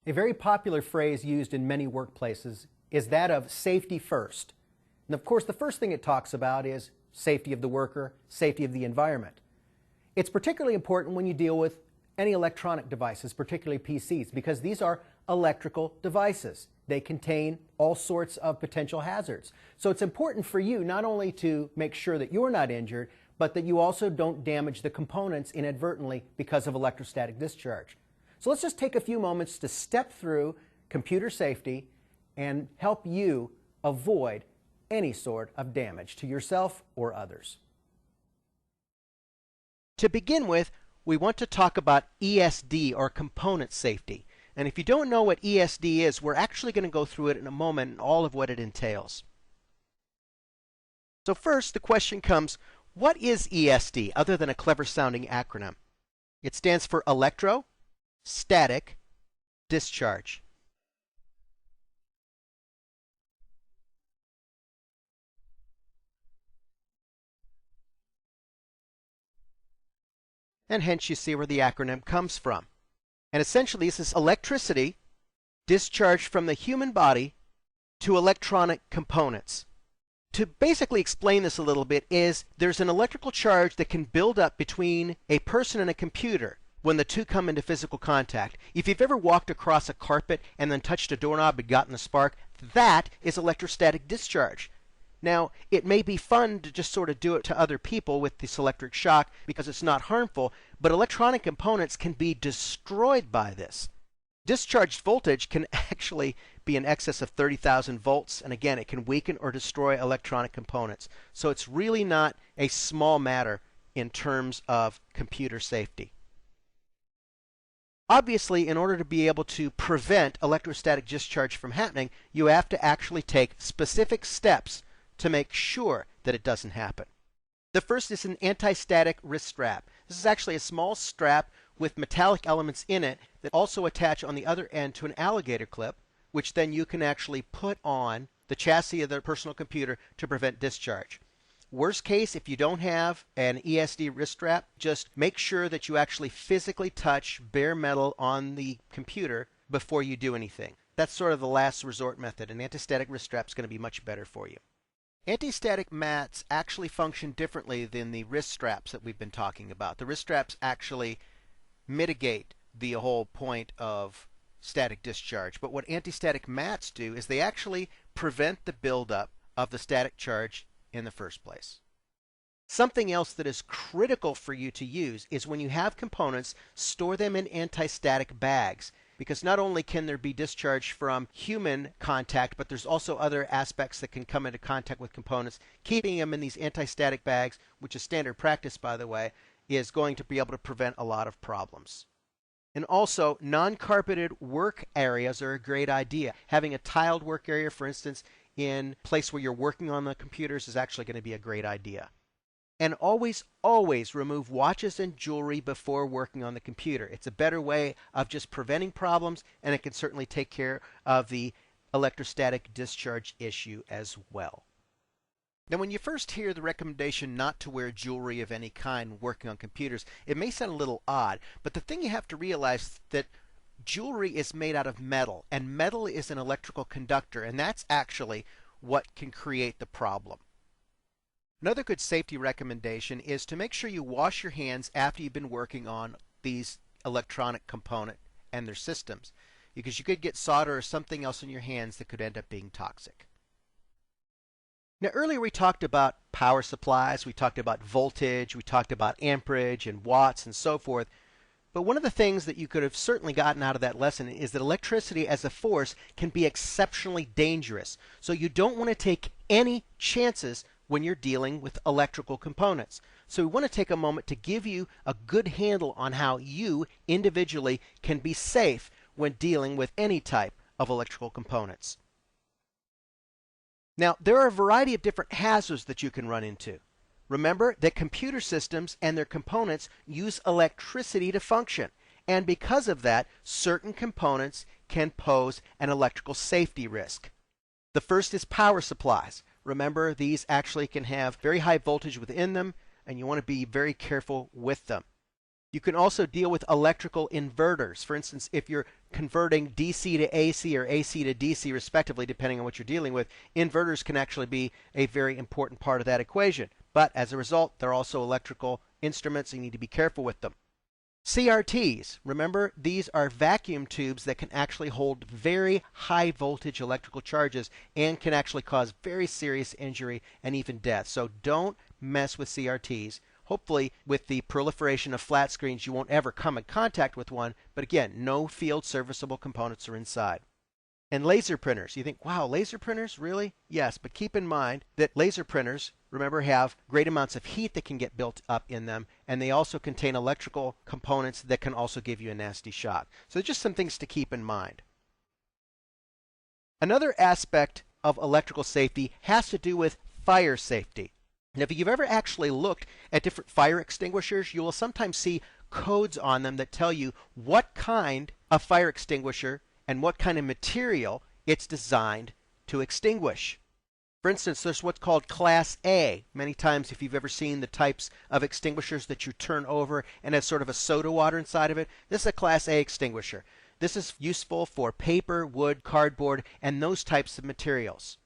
A very popular phrase used in many workplaces is that of safety first. And of course, the first thing it talks about is safety of the worker, safety of the environment. It's particularly important when you deal with any electronic devices, particularly PCs, because these are electrical devices. They contain all sorts of potential hazards. So it's important for you not only to make sure that you're not injured, but that you also don't damage the components inadvertently because of electrostatic discharge. So let's just take a few moments to step through computer safety and help you avoid any sort of damage to yourself or others. To begin with, we want to talk about ESD, or component safety. And if you don't know what ESD is, we're actually going to go through it in a moment and all of what it entails. So first, the question comes, what is ESD other than a clever sounding acronym? It stands for electrostatic discharge. And hence you see where the acronym comes from. And essentially this is electricity discharged from the human body to electronic components. To basically explain this a little bit is there's an electrical charge that can build up between a person and a computer when the two come into physical contact. If you've ever walked across a carpet and then touched a doorknob and gotten a spark, that is electrostatic discharge. Now, it may be fun to just sort of do it to other people with this electric shock because it's not harmful, but electronic components can be destroyed by this. Discharged voltage can actually be in excess of 30,000 volts, and again, it can weaken or destroy electronic components. So it's really not a small matter in terms of computer safety. Obviously, in order to be able to prevent electrostatic discharge from happening, you have to actually take specific steps to make sure that it doesn't happen. The first is an anti-static wrist strap. This is actually a small strap with metallic elements in it that also attach on the other end to an alligator clip, which then you can actually put on the chassis of the personal computer to prevent discharge. Worst case, if you don't have an ESD wrist strap, just make sure that you actually physically touch bare metal on the computer before you do anything. That's sort of the last resort method. An anti-static wrist strap is going to be much better for you. Anti-static mats actually function differently than the wrist straps that we've been talking about. The wrist straps actually mitigate the whole point of static discharge. But what anti-static mats do is they actually prevent the buildup of the static charge in the first place. Something else that is critical for you to use is when you have components, store them in anti-static bags. Because not only can there be discharge from human contact, but there's also other aspects that can come into contact with components. Keeping them in these anti-static bags, which is standard practice, by the way, is going to be able to prevent a lot of problems. And also, non-carpeted work areas are a great idea. Having a tiled work area, for instance, in a place where you're working on the computers is actually going to be a great idea. And always, always remove watches and jewelry before working on the computer. It's a better way of just preventing problems, and it can certainly take care of the electrostatic discharge issue as well. Now, when you first hear the recommendation not to wear jewelry of any kind working on computers, it may sound a little odd, but the thing you have to realize is that jewelry is made out of metal, and metal is an electrical conductor, and that's actually what can create the problem. Another good safety recommendation is to make sure you wash your hands after you've been working on these electronic components and their systems, because you could get solder or something else in your hands that could end up being toxic. Now, earlier we talked about power supplies, we talked about voltage, we talked about amperage and watts and so forth. But one of the things that you could have certainly gotten out of that lesson is that electricity as a force can be exceptionally dangerous. So you don't want to take any chances when you're dealing with electrical components. So we want to take a moment to give you a good handle on how you individually can be safe when dealing with any type of electrical components. Now, there are a variety of different hazards that you can run into. Remember that computer systems and their components use electricity to function, and because of that, certain components can pose an electrical safety risk. The first is power supplies. Remember, these actually can have very high voltage within them, and you want to be very careful with them. You can also deal with electrical inverters. For instance, if you're converting DC to AC or AC to DC respectively, depending on what you're dealing with, inverters can actually be a very important part of that equation. But as a result, they're also electrical instruments, and you need to be careful with them. CRTs, remember, these are vacuum tubes that can actually hold very high voltage electrical charges and can actually cause very serious injury and even death. So don't mess with CRTs. Hopefully, with the proliferation of flat screens, you won't ever come in contact with one. But again, no field serviceable components are inside. And laser printers. You think, wow, laser printers, really? Yes, but keep in mind that laser printers, remember, have great amounts of heat that can get built up in them, and they also contain electrical components that can also give you a nasty shock. So just some things to keep in mind. Another aspect of electrical safety has to do with fire safety. Now, if you've ever actually looked at different fire extinguishers, you will sometimes see codes on them that tell you what kind of fire extinguisher and what kind of material it's designed to extinguish. For instance, there's what's called Class A. Many times, if you've ever seen the types of extinguishers that you turn over and has sort of a soda water inside of it, this is a Class A extinguisher. This is useful for paper, wood, cardboard, and those types of materials.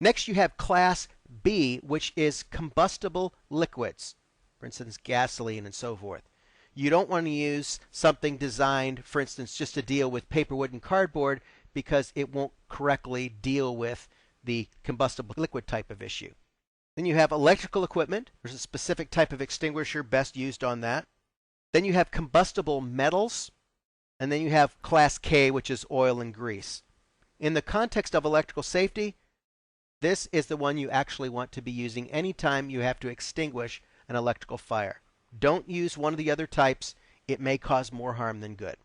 Next, you have Class B, which is combustible liquids. For instance, gasoline and so forth. You don't want to use something designed, for instance, just to deal with paper, wood, and cardboard because it won't correctly deal with the combustible liquid type of issue. Then you have electrical equipment. There's a specific type of extinguisher best used on that. Then you have combustible metals. And then you have Class K, which is oil and grease. In the context of electrical safety, this is the one you actually want to be using anytime you have to extinguish an electrical fire. Don't use one of the other types. It may cause more harm than good.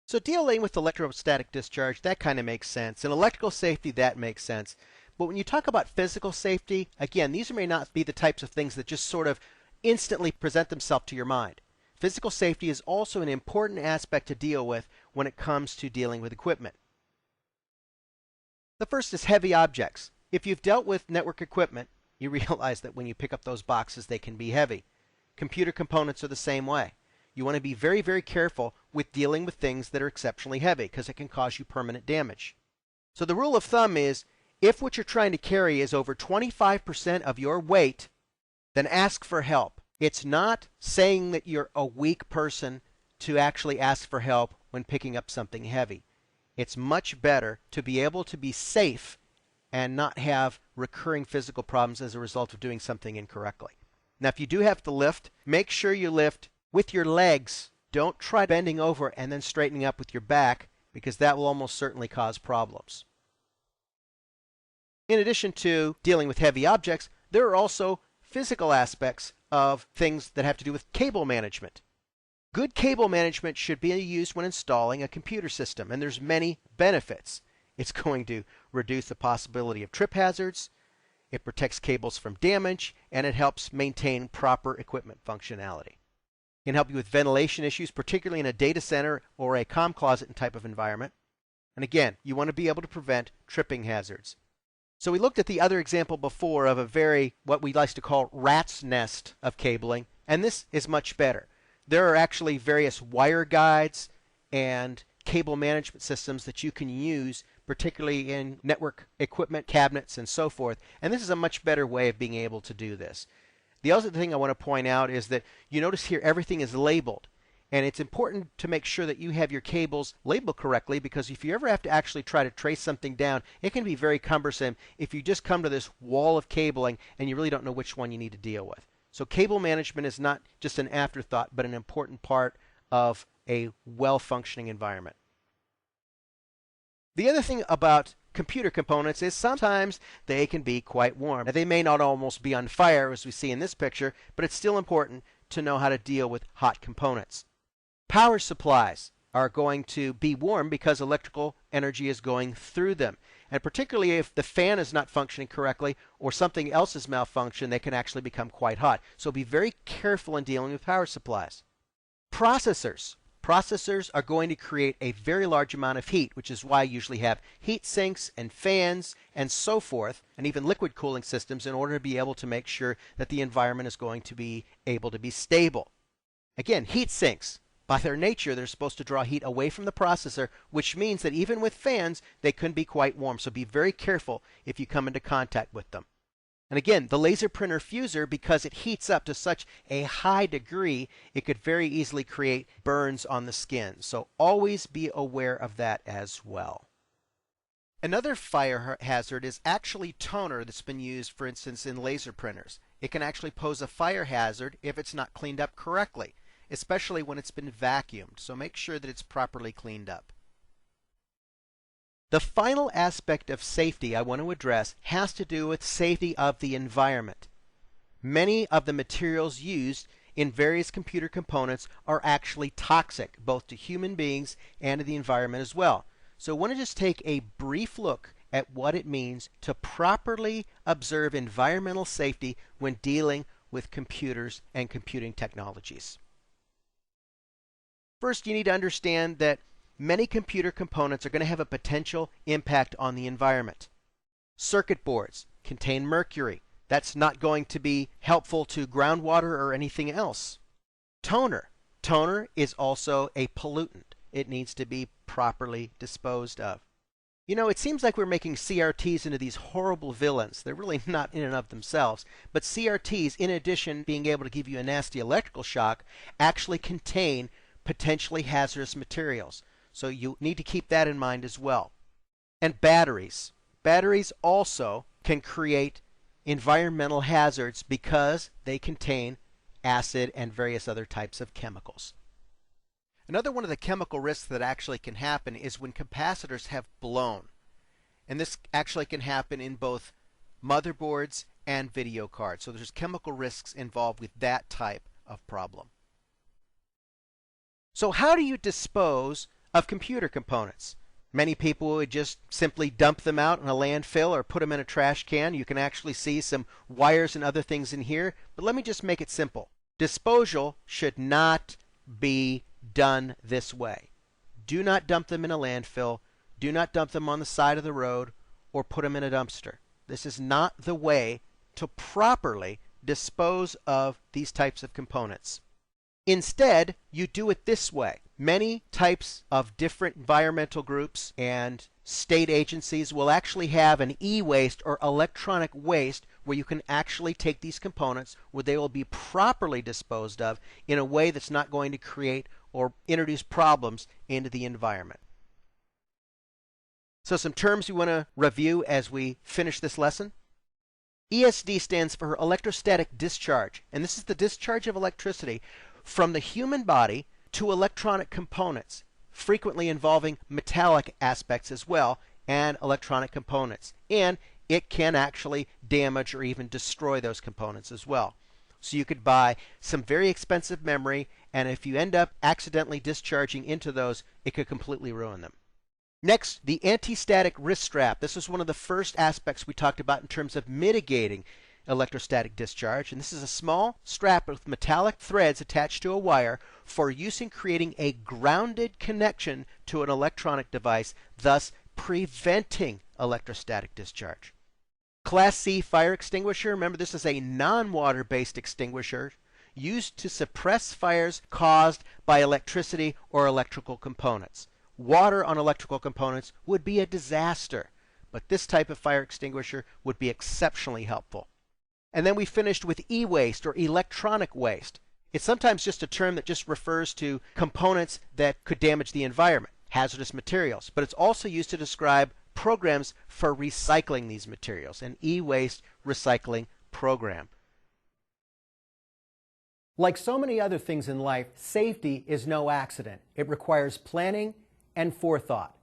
So dealing with electrostatic discharge, that kind of makes sense. In electrical safety, that makes sense. But when you talk about physical safety, again, these may not be the types of things that just sort of instantly present themselves to your mind. Physical safety is also an important aspect to deal with when it comes to dealing with equipment. The first is heavy objects. If you've dealt with network equipment, you realize that when you pick up those boxes, they can be heavy. Computer components are the same way. You want to be very, very careful with dealing with things that are exceptionally heavy because it can cause you permanent damage. So the rule of thumb is, if what you're trying to carry is over 25% of your weight, then ask for help. It's not saying that you're a weak person to actually ask for help when picking up something heavy. It's much better to be able to be safe and not have recurring physical problems as a result of doing something incorrectly. Now, if you do have to lift, make sure you lift with your legs. Don't try bending over and then straightening up with your back, because that will almost certainly cause problems. In addition to dealing with heavy objects, there are also physical aspects of things that have to do with cable management. Good cable management should be used when installing a computer system, and there's many benefits. It's going to reduce the possibility of trip hazards, it protects cables from damage, and it helps maintain proper equipment functionality. It can help you with ventilation issues, particularly in a data center or a comm closet type of environment. And again, you want to be able to prevent tripping hazards. So we looked at the other example before of a very, what we like to call, rat's nest of cabling, and this is much better. There are actually various wire guides and cable management systems that you can use, particularly in network equipment cabinets and so forth, and this is a much better way of being able to do this. The other thing I want to point out is that you notice here everything is labeled, and it's important to make sure that you have your cables labeled correctly, because if you ever have to actually try to trace something down, it can be very cumbersome if you just come to this wall of cabling and you really don't know which one you need to deal with. So cable management is not just an afterthought, but an important part of a well-functioning environment. The other thing about computer components is sometimes they can be quite warm. Now, they may not almost be on fire as we see in this picture, but it's still important to know how to deal with hot components. Power supplies are going to be warm because electrical energy is going through them. And particularly if the fan is not functioning correctly or something else is malfunctioned, they can actually become quite hot. So be very careful in dealing with power supplies. Processors. Processors are going to create a very large amount of heat, which is why you usually have heat sinks and fans and so forth, and even liquid cooling systems in order to be able to make sure that the environment is going to be able to be stable. Again, heat sinks. By their nature, they're supposed to draw heat away from the processor, which means that even with fans, they can be quite warm. So be very careful if you come into contact with them. And again, the laser printer fuser, because it heats up to such a high degree, it could very easily create burns on the skin. So always be aware of that as well. Another fire hazard is actually toner that's been used, for instance, in laser printers. It can actually pose a fire hazard if it's not cleaned up correctly, especially when it's been vacuumed. So make sure that it's properly cleaned up. The final aspect of safety I want to address has to do with safety of the environment. Many of the materials used in various computer components are actually toxic, both to human beings and to the environment as well. So I want to just take a brief look at what it means to properly observe environmental safety when dealing with computers and computing technologies. First, you need to understand that many computer components are going to have a potential impact on the environment. Circuit boards contain mercury. That's not going to be helpful to groundwater or anything else. Toner. Toner is also a pollutant. It needs to be properly disposed of. You know, it seems like we're making CRTs into these horrible villains. They're really not in and of themselves. But CRTs, in addition being able to give you a nasty electrical shock, actually contain potentially hazardous materials. So you need to keep that in mind as well. And batteries. Batteries also can create environmental hazards because they contain acid and various other types of chemicals. Another one of the chemical risks that actually can happen is when capacitors have blown. And this actually can happen in both motherboards and video cards. So there's chemical risks involved with that type of problem. So how do you dispose of computer components? Many people would just simply dump them out in a landfill or put them in a trash can. You can actually see some wires and other things in here. But let me just make it simple. Disposal should not be done this way. Do not dump them in a landfill. Do not dump them on the side of the road or put them in a dumpster. This is not the way to properly dispose of these types of components. Instead, you do it this way. Many types of different environmental groups and state agencies will actually have an e-waste or electronic waste where you can actually take these components where they will be properly disposed of in a way that's not going to create or introduce problems into the environment. So some terms we want to review as we finish this lesson. ESD stands for electrostatic discharge, and this is the discharge of electricity from the human body to electronic components, frequently involving metallic aspects as well, and electronic components. And it can actually damage or even destroy those components as well. So you could buy some very expensive memory, and if you end up accidentally discharging into those, it could completely ruin them. Next, the anti-static wrist strap. This is one of the first aspects we talked about in terms of mitigating electrostatic discharge. And this is a small strap with metallic threads attached to a wire for use in creating a grounded connection to an electronic device, thus preventing electrostatic discharge. Class C fire extinguisher. Remember, this is a non-water based extinguisher used to suppress fires caused by electricity or electrical components. Water on electrical components would be a disaster, but this type of fire extinguisher would be exceptionally helpful. And then we finished with e-waste or electronic waste. It's sometimes just a term that just refers to components that could damage the environment, hazardous materials, but it's also used to describe programs for recycling these materials, an e-waste recycling program. Like so many other things in life, safety is no accident. It requires planning and forethought.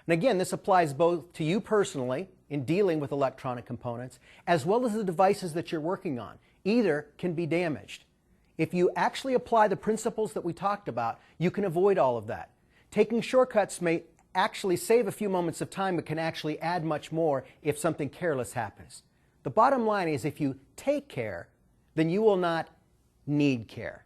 And again, this applies both to you personally in dealing with electronic components, as well as the devices that you're working on. Either can be damaged. If you actually apply the principles that we talked about, you can avoid all of that. Taking shortcuts may actually save a few moments of time, but can actually add much more if something careless happens. The bottom line is if you take care, then you will not need care.